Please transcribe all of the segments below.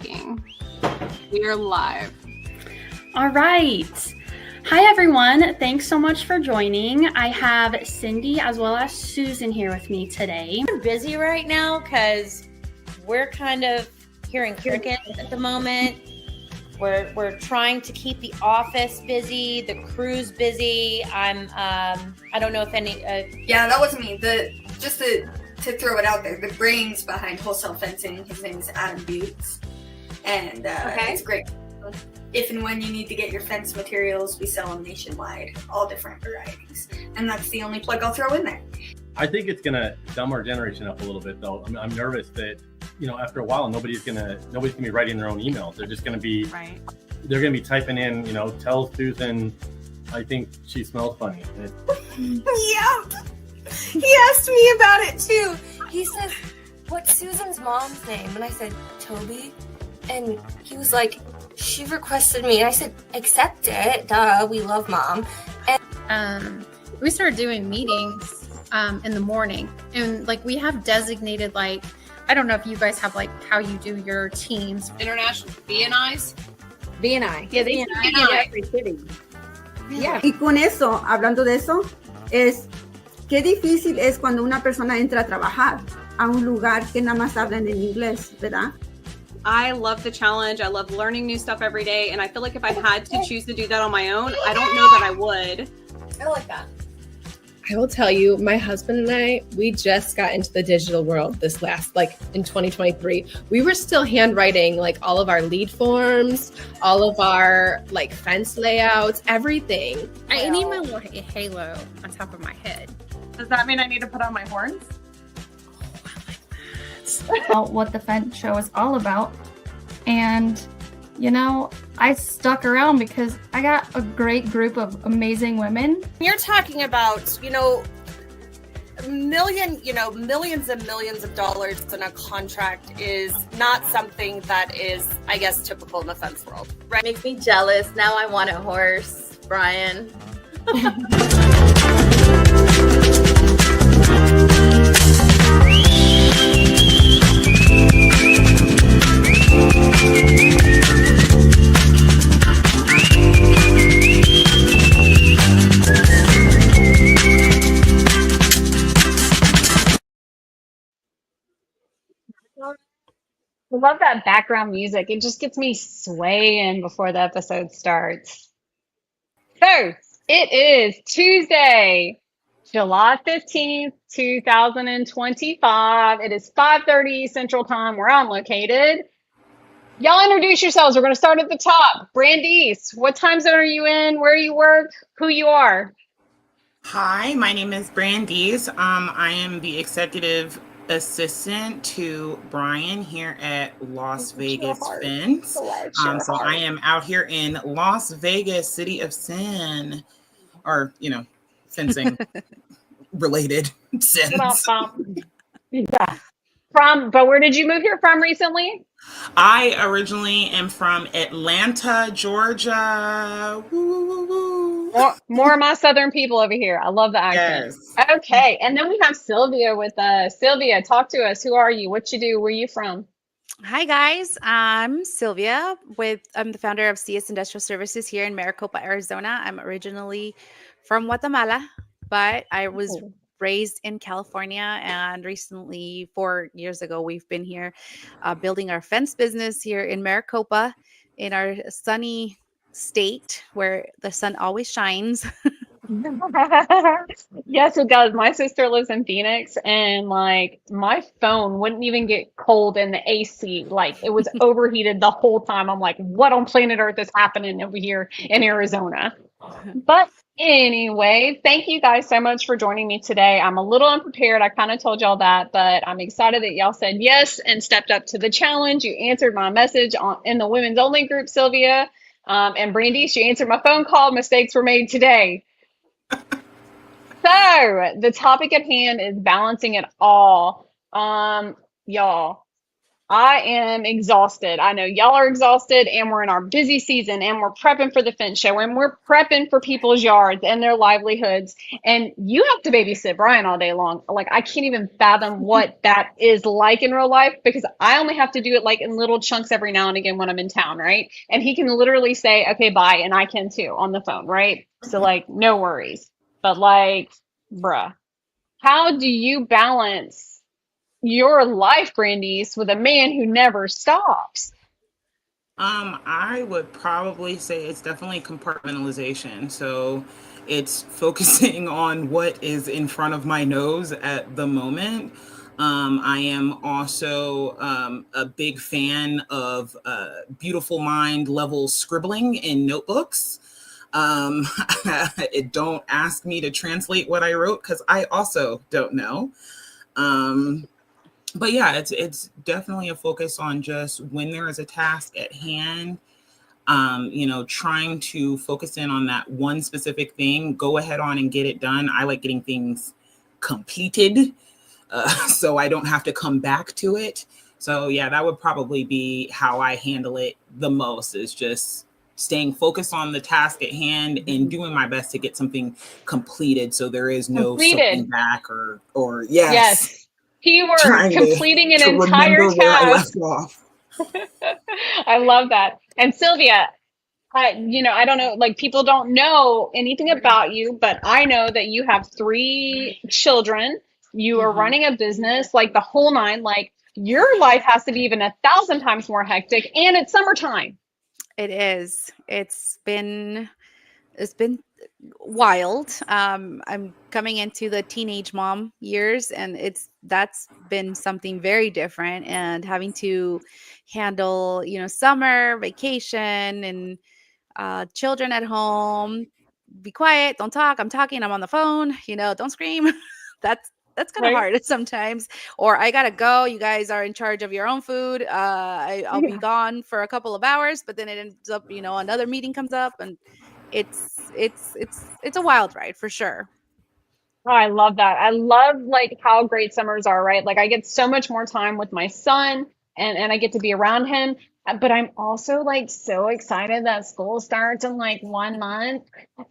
talking. We are live. All right. Hi, everyone. Thanks so much for joining. I have Cindy as well as Susan here with me today. We're busy right now because we're kind of hearing crickets at the moment. We're trying to keep the office busy, the crew's busy. I don't know if any. Yeah, that wasn't me. Just to throw it out there, the brains behind Wholesale Fencing, his name is Adam Butts, and it's great. If and when you need to get your fence materials, we sell them nationwide, all different varieties, and that's the only plug I'll throw in there. I think it's gonna dumb our generation up a little bit, though. I'm nervous that after a while, nobody's gonna be writing their own emails. They're just gonna be They're gonna be typing in, tell Susan, I think she smells funny. Yeah, he asked me about it too. He says, "What's Susan's mom's name?" And I said, "Toby," and he was like, "She requested me," and I said, "Accept it, duh, we love mom." And we started doing meetings in the morning, and we have designated, I don't know if you guys have how you do your teams, international BNIs. BNI. Yeah, they BNI. Every city. Yeah. Y con eso, hablando de eso, es qué difícil es cuando una persona entra a trabajar a un lugar que nada más hablan en inglés, ¿verdad? I love the challenge. I love learning new stuff every day, and I feel like if I had to choose to do that on my own, I don't know that I would. I like that. I will tell you, my husband and I, we just got into the digital world this last, in 2023. We were still handwriting, all of our lead forms, all of our, fence layouts, everything. I need my little halo on top of my head. Does that mean I need to put on my horns? What the fence show is all about. And, I stuck around because I got a great group of amazing women. You're talking about, millions and millions of dollars in a contract is not something that is, I guess, typical in the fence world, right? Makes me jealous. Now I want a horse, Brian. I love that background music. It just gets me swaying before the episode starts. So it is Tuesday, July 15th, 2025. It is 5:30 Central Time where I'm located. Y'all introduce yourselves. We're going to start at the top. Brandice, what time zone are you in? Where you work? Who you are? Hi, my name is Brandice. I am the executive assistant to Brian here at Las Vegas Fence. So I am out here in Las Vegas, City of Sin, or fencing related sins. Yeah. But where did you move here from recently? I originally am from Atlanta, Georgia. Woo, woo, woo. More of my Southern people over here. I love the accent. Yes. Okay. And then we have Sylvia with us. Sylvia, talk to us. Who are you? What you do? Where you from? Hi, guys. I'm Sylvia. I'm the founder of CS Industrial Services here in Maricopa, Arizona. I'm originally from Guatemala, but I was raised in California, and recently, 4 years ago, we've been here building our fence business here in Maricopa, in our sunny state where the sun always shines. Yes, it does. My sister lives in Phoenix, and my phone wouldn't even get cold in the AC. It was overheated the whole time. I'm like, what on planet Earth is happening over here in Arizona? But anyway, thank you guys so much for joining me today. I'm a little unprepared. I kind of told y'all that, but I'm excited that y'all said yes and stepped up to the challenge. You answered my message in the women's only group, Sylvia. And Brandice, you answered my phone call. Mistakes were made today. So the topic at hand is balancing it all. Y'all, I am exhausted. I know y'all are exhausted, and we're in our busy season, and we're prepping for the Fence Show, and we're prepping for people's yards and their livelihoods. And you have to babysit Brian all day long. Like, I can't even fathom what that is like in real life, because I only have to do it like in little chunks every now and again when I'm in town, right? And he can literally say, okay, bye, and I can too on the phone, right? So, like, no worries. But, like, bruh, how do you balance your life, Brandice, with a man who never stops? I would probably say it's definitely compartmentalization. So it's focusing on what is in front of my nose at the moment. I am also a big fan of beautiful mind level scribbling in notebooks. Don't ask me to translate what I wrote, because I also don't know. But yeah, it's definitely a focus on just when there is a task at hand, trying to focus in on that one specific thing, go ahead on and get it done. I like getting things completed, so I don't have to come back to it. So yeah, that would probably be how I handle it the most, is just staying focused on the task at hand and doing my best to get something completed, so there is no circling back or yes. Keyword, completing an entire task. I love that. And Sylvia, I don't know, like, people don't know anything about you, but I know that you have 3 children. You are running a business, like the whole nine. Like, your life has to be even 1,000 times more hectic, and it's summertime. It is. It's been wild. I'm coming into the teenage mom years, and that's been something very different, and having to handle, summer vacation and children at home. Be quiet, don't talk. I'm talking, I'm on the phone, don't scream. That's kind of hard sometimes. Or I gotta go. You guys are in charge of your own food. I'll be gone for a couple of hours, but then it ends up, another meeting comes up, and it's a wild ride for sure. Oh, I love that. I love, like, how great summers are, right? Like, I get so much more time with my son, and I get to be around him. But I'm also, like, so excited that school starts in like 1 month,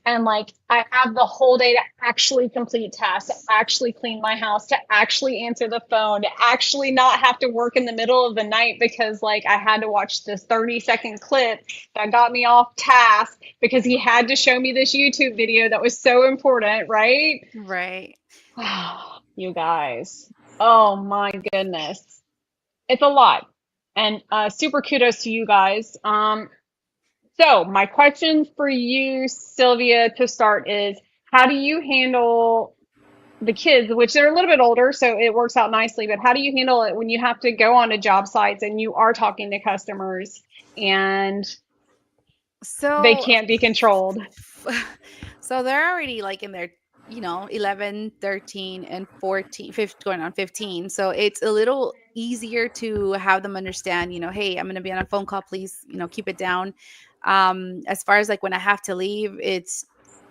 and like I have the whole day to actually complete tasks, to actually clean my house, to actually answer the phone, to actually not have to work in the middle of the night because, like, I had to watch this 30-second clip that got me off task because he had to show me this YouTube video that was so important, right? Right. You guys. Oh my goodness. It's a lot. And super kudos to you guys. So my question for you, Sylvia, to start is, how do you handle the kids, which they're a little bit older, so it works out nicely, but how do you handle it when you have to go on to job sites and you are talking to customers and they can't be controlled? So they're already like in their 11, 13, and 14, 15, going on 15. So it's a little easier to have them understand, hey, I'm going to be on a phone call, please, keep it down. As far as like when I have to leave, it's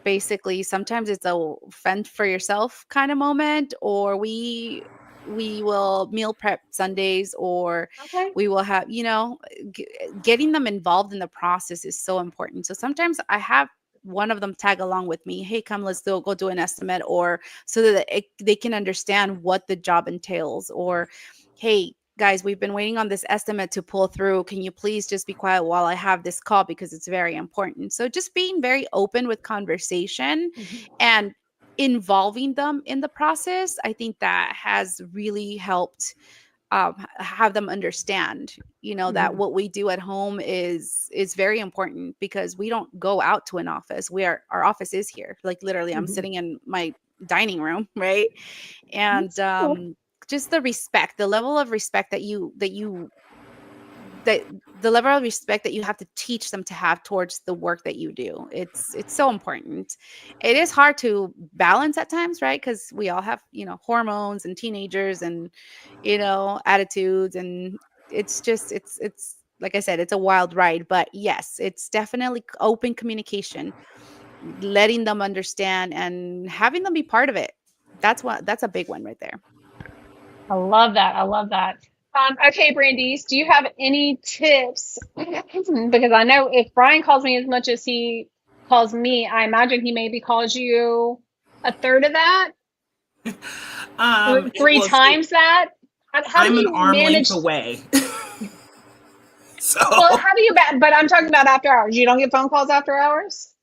basically sometimes it's a fend for yourself kind of moment, or we will meal prep Sundays, or we will have, getting them involved in the process is so important. So sometimes I have one of them tag along with me. Hey, come, let's go do an estimate, or so that they can understand what the job entails. Or, hey, guys, we've been waiting on this estimate to pull through. Can you please just be quiet while I have this call, because it's very important. So just being very open with conversation and involving them in the process, I think that has really helped have them understand, that what we do at home is very important, because we don't go out to an office. Our office is here. Like, literally, I'm sitting in my dining room, right? And just the respect, the level of respect that the level of respect that you have to teach them to have towards the work that you do. It's so important. It is hard to balance at times, right? Because we all have, hormones and teenagers and, attitudes. And it's just, it's like I said, it's a wild ride. But yes, it's definitely open communication, letting them understand and having them be part of it. That's a big one right there. I love that. I love that. Okay, Brandice, do you have any tips? Because I know if Brian calls me as much as he calls me, I imagine he maybe calls you a third of that, three Well, see, times that. How do I'm an you arm manage? length away. So, Well, how do you? But I'm talking about after hours. You don't get phone calls after hours.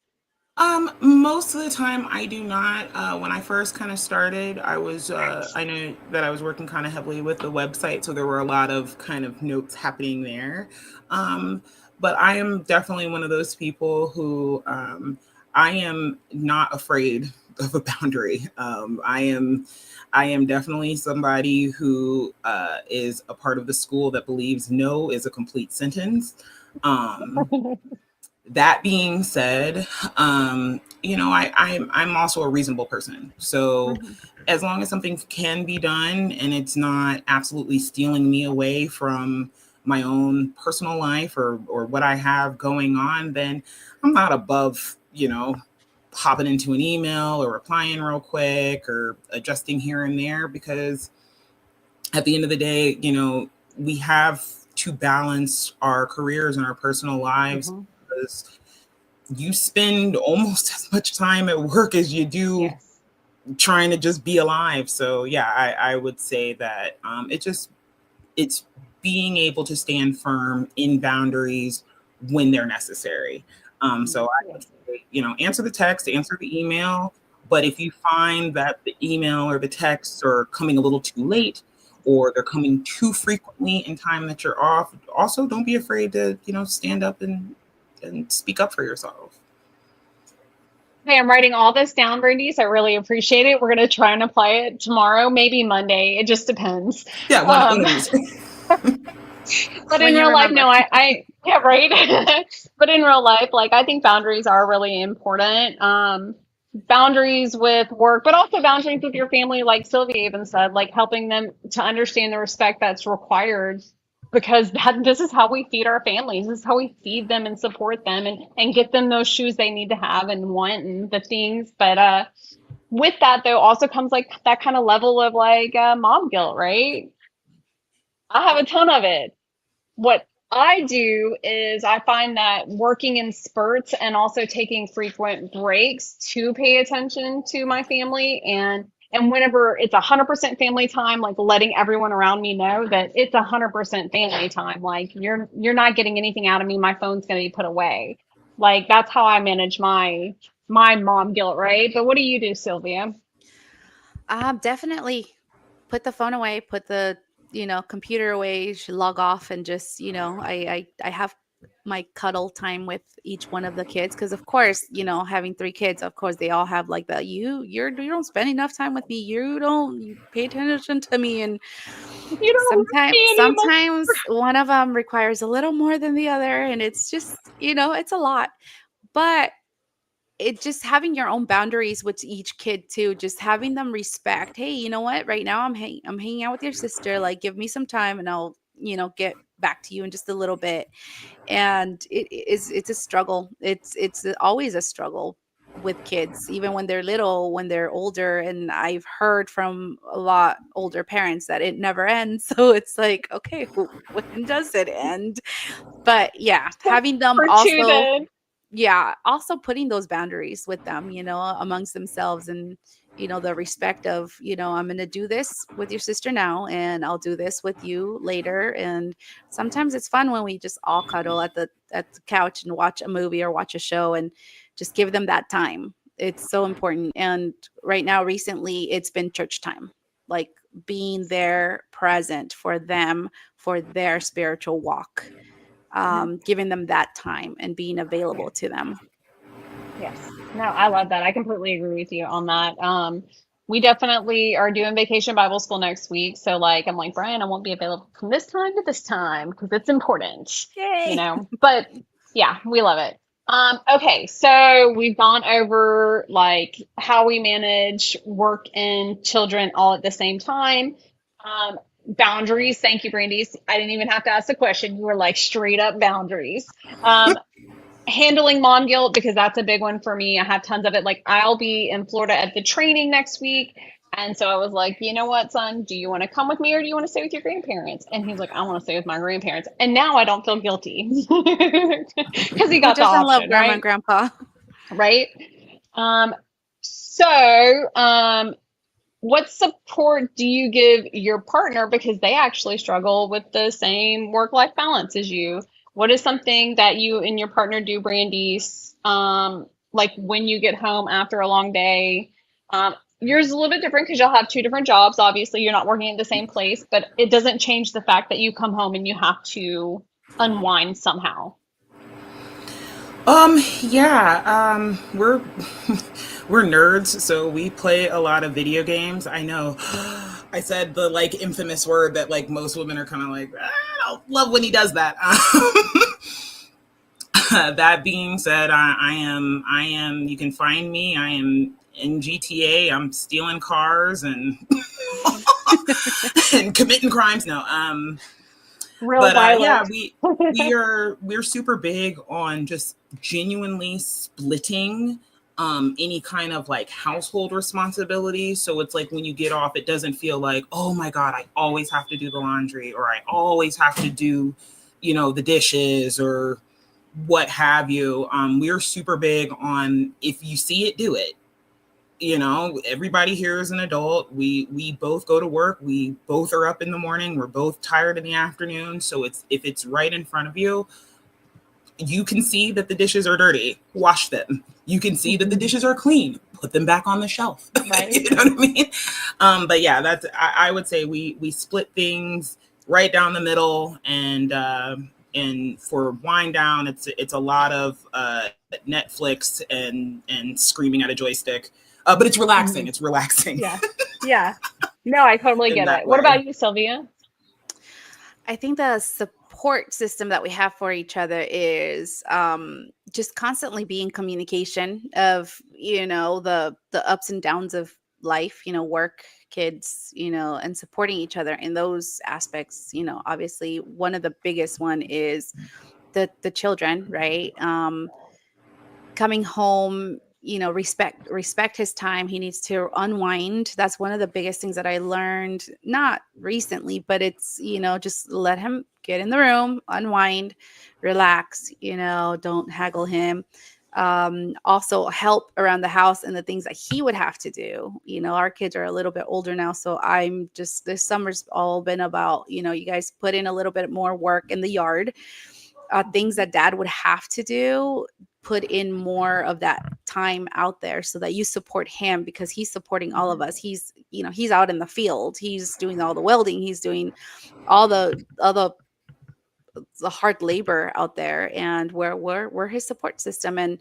most of the time I do not. When I first kind of started, I knew that I was working kind of heavily with the website, so there were a lot of kind of notes happening there. But I am definitely one of those people who I am not afraid of a boundary. I am definitely somebody who is a part of the school that believes no is a complete sentence. That being said, I'm also a reasonable person. So as long as something can be done and it's not absolutely stealing me away from my own personal life or what I have going on, then I'm not above, hopping into an email or replying real quick or adjusting here and there, because at the end of the day, we have to balance our careers and our personal lives, because you spend almost as much time at work as you do trying to just be alive. So yeah, I would say that it's being able to stand firm in boundaries when they're necessary. So I would say, answer the text, answer the email. But if you find that the email or the texts are coming a little too late, or they're coming too frequently in time that you're off, also don't be afraid to, stand up and speak up for yourself. Hey, I'm writing all this down, Brandice. I really appreciate it. We're going to try and apply it tomorrow, maybe Monday. It just depends. Yeah, one of these. But in real life, no, yeah, right. But in real life, like, I think boundaries are really important. Boundaries with work, but also boundaries with your family, like Sylvia even said, like helping them to understand the respect that's required, because this is how we feed our families. This is how we feed them and support them and get them those shoes they need to have and want and the things. But with that, though, also comes like that kind of level of like mom guilt, right? I have a ton of it. What I do is I find that working in spurts and also taking frequent breaks to pay attention to my family, and whenever it's 100% family time, like letting everyone around me know that it's 100% family time. Like you're not getting anything out of me. My phone's going to be put away. Like that's how I manage my mom guilt, right? But what do you do, Sylvia? Definitely put the phone away, put the computer away, log off, and just I have my cuddle time with each one of the kids, because of course having 3 kids, of course they all have like the you don't spend enough time with me, you pay attention to me, and sometimes one of them requires a little more than the other, and it's just it's a lot. But it just having your own boundaries with each kid too, just having them respect, hey, you know what, right now I'm hanging out with your sister, like give me some time and I'll get back to you in just a little bit. And it's a struggle. It's always a struggle with kids, even when they're little, when they're older. And I've heard from a lot older parents that it never ends. So it's like, okay, when does it end? But yeah, having them also putting those boundaries with them, amongst themselves, and the respect of, I'm going to do this with your sister now, and I'll do this with you later. And sometimes it's fun when we just all cuddle at the couch and watch a movie or watch a show and just give them that time. It's so important. And right now, recently, it's been church time, like being there present for them, for their spiritual walk. Giving them that time and being available to them. Yes. No, I love that. I completely agree with you on that. We definitely are doing Vacation Bible School next week. So like, I'm like, Brian, I won't be available from this time to this time because it's important. Yay. But yeah, we love it. Okay. So we've gone over like how we manage work and children all at the same time. Boundaries. Thank you, Brandice. I didn't even have to ask the question. You were like straight up boundaries. Handling mom guilt, because that's a big one for me. I have tons of it. Like I'll be in Florida at the training next week. And so I was like, you know what, son, do you want to come with me or do you want to stay with your grandparents? And he's like, I want to stay with my grandparents. And now I don't feel guilty because he got the option, love grandma right? and grandpa. Right. What support do you give your partner because they actually struggle with the same work-life balance as you? What is something that you and your partner do, Brandice? Like when you get home after a long day? Yours is a little bit different because y'all have two different jobs. Obviously, you're not working at the same place, but it doesn't change the fact that you come home and you have to unwind somehow. We're we're nerds, so we play a lot of video games. I know I said the like infamous word that like most women are kind of like, I don't love when he does that. That being said, I am, you can find me. I am in GTA. I'm stealing cars and and committing crimes. No, we're super big on just genuinely splitting any kind of like household responsibility. So it's like when you get off, it doesn't feel like, oh my God, I always have to do the laundry, or I always have to do, the dishes or what have you. We're super big on, if you see it, do it. Everybody here is an adult. We both go to work. We both are up in the morning. We're both tired in the afternoon. So if it's right in front of you, you can see that the dishes are dirty, wash them. You can see that the dishes are clean, put them back on the shelf. Right. You know what I mean? But yeah, I would say we split things right down the middle, and for wind down, it's a lot of Netflix and screaming at a joystick. But it's relaxing. It's relaxing. Yeah. Yeah. No, I totally get it. What about you, Sylvia? I think the support system that we have for each other is just constantly be in communication of, the ups and downs of life, work, kids, and supporting each other in those aspects. Obviously one of the biggest one is the children, right? Coming home, respect his time. He needs to unwind. That's one of the biggest things that I learned, not recently, but it's, just let him get in the room, unwind, relax, don't haggle him. Also help around the house and the things that he would have to do. Our kids are a little bit older now, so this summer's all been about, you guys put in a little bit more work in the yard, things that dad would have to do. Put in more of that time out there so that you support him, because he's supporting all of us. He's out in the field. He's doing all the welding. He's doing all the hard labor out there, and we're his support system. And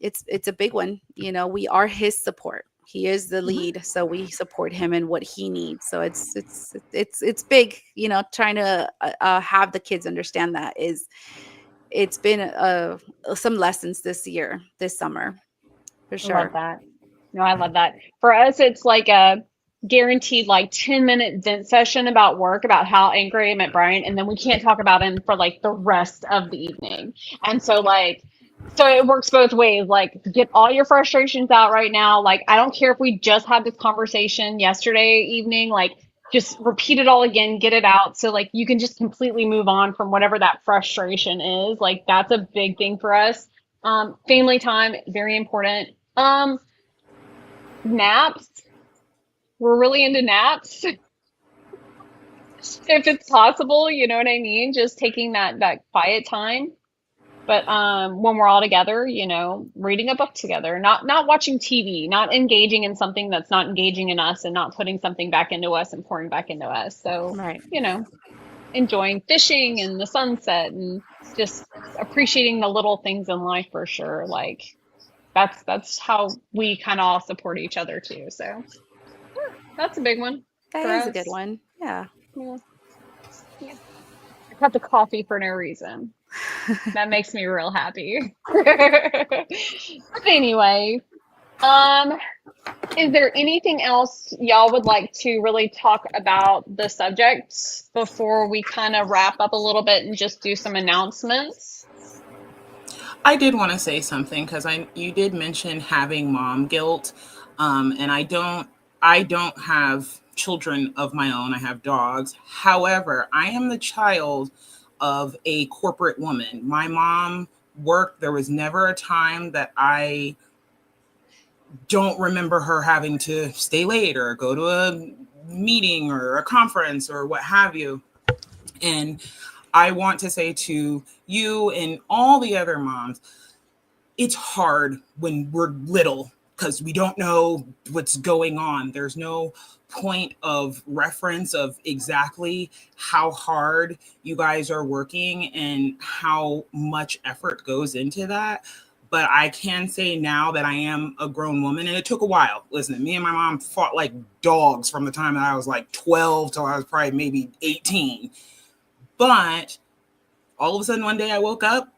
it's a big one. We are his support. He is the lead, so we support him in what he needs. So it's big. Trying to have the kids understand that it's been some lessons this summer, for sure. I love that. No, I love that. For us, it's like a guaranteed 10-minute vent session about work, about how angry I am at Brian, and then we can't talk about him for the rest of the evening. And so so it works both ways. Get all your frustrations out right now. I don't care if we just had this conversation yesterday evening, just repeat it all again, get it out. So you can just completely move on from whatever that frustration is. That's a big thing for us. Family time, very important. Naps. We're really into naps. If it's possible, you know what I mean? Just taking that quiet time. But when we're all together, reading a book together, not watching TV, not engaging in something that's not engaging in us, and not putting something back into us and pouring back into us. So, right. Enjoying fishing and the sunset and just appreciating the little things in life, for sure. That's how we kind of all support each other too. So that's a big one. That is a good one. Yeah. I got the coffee for no reason. That makes me real happy. But anyway, is there anything else y'all would like to really talk about the subject before we kind of wrap up a little bit and just do some announcements? I did want to say something, because you did mention having mom guilt, and I don't I don't have children of my own. I have dogs. However, I am the child of a corporate woman. My mom worked. There was never a time that I don't remember her having to stay late or go to a meeting or a conference or what have you. And I want to say to you and all the other moms, it's hard when we're little because we don't know what's going on. There's no point of reference of exactly how hard you guys are working and how much effort goes into that. But I can say now that I am a grown woman, and it took a while. Listen, me and my mom fought like dogs from the time that I was like 12 till I was probably maybe 18. But all of a sudden one day I woke up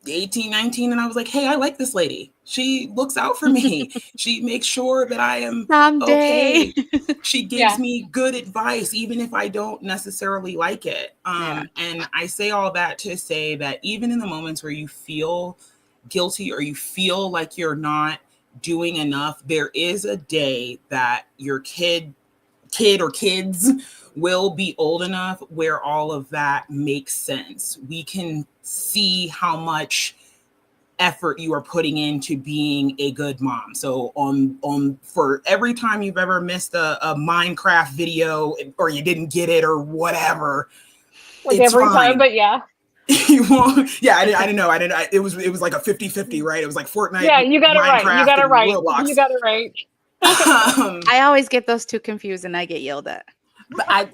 18, 19, and I was like, hey, I like this lady. She looks out for me. She makes sure that I am okay. She gives me good advice, even if I don't necessarily like it. And I say all that to say that even in the moments where you feel guilty or you feel like you're not doing enough, there is a day that your kid or kids will be old enough where all of that makes sense. We can see how much effort you are putting into being a good mom. So for every time you've ever missed a Minecraft video or you didn't get it or whatever, like every time, but you won't. Yeah, I didn't know. It was like a 50-50, right? It was like Fortnite. Yeah, you got it right. You got it right. Roblox. You got it right. I always get those two confused and I get yelled at. But I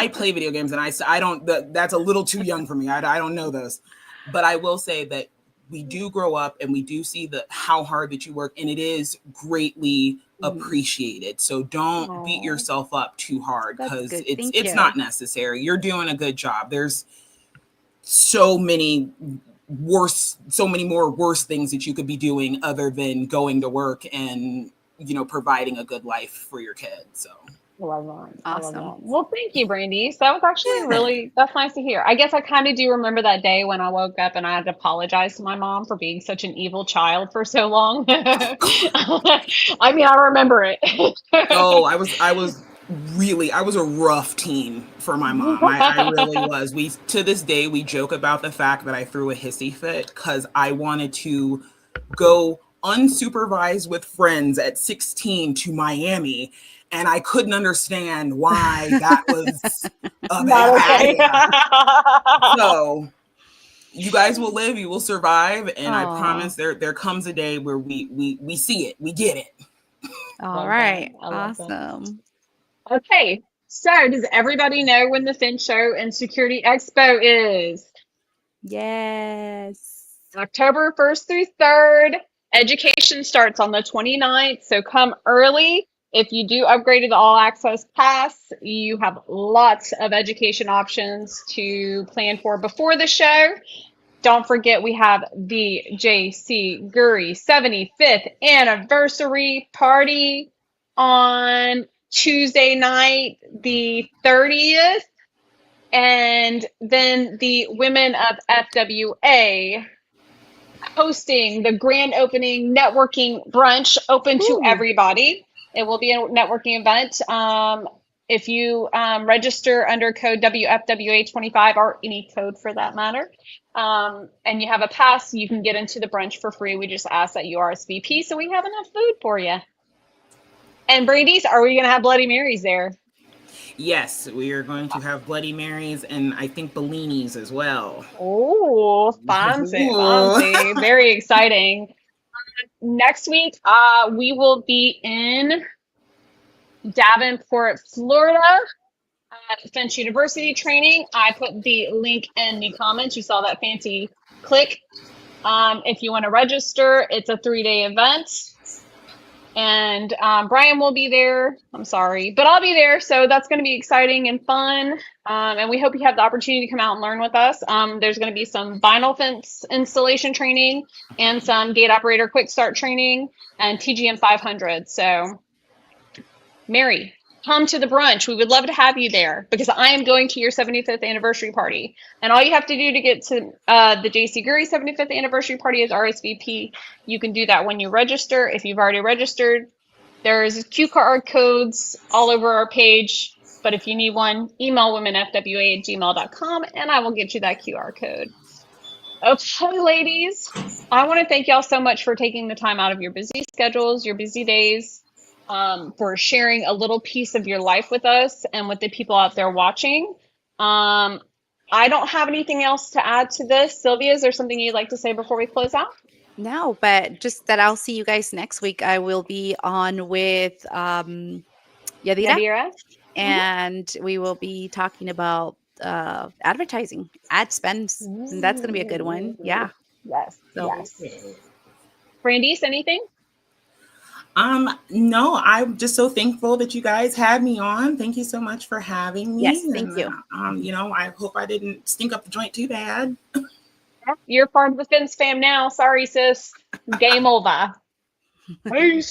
play video games and I don't, that's a little too young for me. I don't know those, but I will say that we do grow up and we do see how hard that you work, and it is greatly appreciated. So don't beat yourself up too hard because it's not necessary. You're doing a good job. There's so many more worse things that you could be doing other than going to work and, providing a good life for your kids. So. Awesome. Well, thank you, Brandy. So that was actually that's nice to hear. I guess I kind of do remember that day when I woke up and I had to apologize to my mom for being such an evil child for so long. I mean, I remember it. Oh, I was a rough teen for my mom. I really was. To this day, we joke about the fact that I threw a hissy fit because I wanted to go unsupervised with friends at 16 to Miami. And I couldn't understand why that was a bad idea. So you guys will live, you will survive. And I promise there comes a day where we see it, we get it. All right. Awesome. Okay. So does everybody know when the Fin Show and Security Expo is? Yes. October 1st through 3rd. Education starts on the 29th. So come early. If you do upgrade to the All Access Pass, you have lots of education options to plan for before the show. Don't forget, we have the J.C. Gurry 75th anniversary party on Tuesday night, the 30th. And then the Women of FWA hosting the grand opening networking brunch open to everybody. It will be a networking event. If you register under code WFWA25 or any code for that matter, and you have a pass, you can get into the brunch for free. We just ask that you RSVP so we have enough food for you. And Brandy's, are we going to have Bloody Marys there? Yes, we are going to have Bloody Marys and I think Bellinis as well. Oh, fancy. Very exciting. Next week, we will be in Davenport, Florida at Finch University training. I put the link in the comments. You saw that fancy click. If you want to register, it's a 3-day event. And Brian will be there. I'm sorry, but I'll be there. So that's going to be exciting and fun. And we hope you have the opportunity to come out and learn with us. There's going to be some vinyl fence installation training and some gate operator quick start training and TGM 500. So Mary, come to the brunch. We would love to have you there because I am going to your 75th anniversary party. And all you have to do to get to the J.C. Gurry 75th anniversary party is RSVP. You can do that when you register. If you've already registered, There's QR codes all over our page, but if you need one, email womenfwa@gmail.com and I will get you that QR code. Okay, ladies, I want to thank y'all so much for taking the time out of your busy schedules, your busy days, for sharing a little piece of your life with us and with the people out there watching. I don't have anything else to add to this. Sylvia, is there something you'd like to say before we close out? No, but just that I'll see you guys next week. I will be on with Yadira, and we will be talking about advertising, ad spends, and that's going to be a good one. Yeah. Yes. Yes. Brandice, anything? No, I'm just so thankful that you guys had me on. Thank you so much for having me. Yes, thank you. You know, I hope I didn't stink up the joint too bad. You're part of the Fence fam now. Sorry, sis. Game over. Peace.